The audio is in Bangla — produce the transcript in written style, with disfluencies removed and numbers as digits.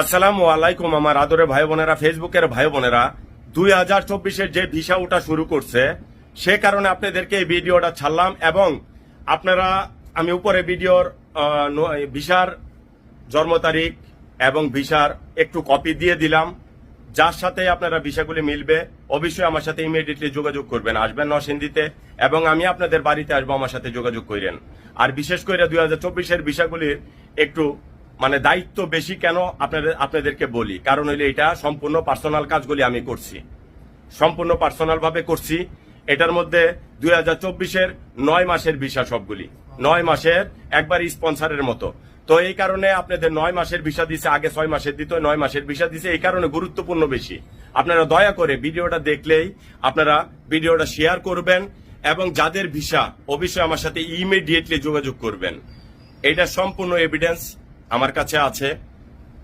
আসসালামু আলাইকুম আমার আদরে ভাই বোনেরা, ফেসবুকের ভাই বোনেরা। 2024-এর যে ভিসা ওটা শুরু করছে, সে কারণে আপনাদেরকে এই ভিডিওটা ছাড়লাম। এবং আপনারা, আমি উপরে ভিডিওর ভিসার জন্ম তারিখ এবং ভিসার একটু কপি দিয়ে দিলাম। যার সাথে আপনারা ভিসাগুলি মিলবে, অবশ্যই আমার সাথে ইমিডিয়েটলি যোগাযোগ করবেন, আসবেন নরসিংদীতে, এবং আমি আপনাদের বাড়িতে আসবো, আমার সাথে যোগাযোগ করেন। আর বিশেষ করে 2024-এর ভিসাগুলির একটু দায়িত্ব বেশি কেন আপনাদেরকে বলি, কারণ হইলে এটা সম্পূর্ণ পার্সোনাল কাজগুলি আমি করছি, সম্পূর্ণ পার্সোনাল ভাবে করছি। এটার মধ্যে 2024-এর 9 মাসের ভিসা, সবগুলি 9 মাসের, একবার স্পন্সরের মতো। তো এই কারণে আপনাদের 9 মাসের ভিসা দিছে, আগে 6 মাসের দিত, 9 মাসের ভিসা দিছে, এই কারণে গুরুত্বপূর্ণ বেশি। আপনারা দয়া করে ভিডিওটা দেখলেই আপনারা ভিডিওটা শেয়ার করবেন, এবং যাদের ভিসা অবশ্যই আমার সাথে ইমিডিয়েটলি যোগাযোগ করবেন। এটা সম্পূর্ণ এভিডেন্স আমার কাছে আছে।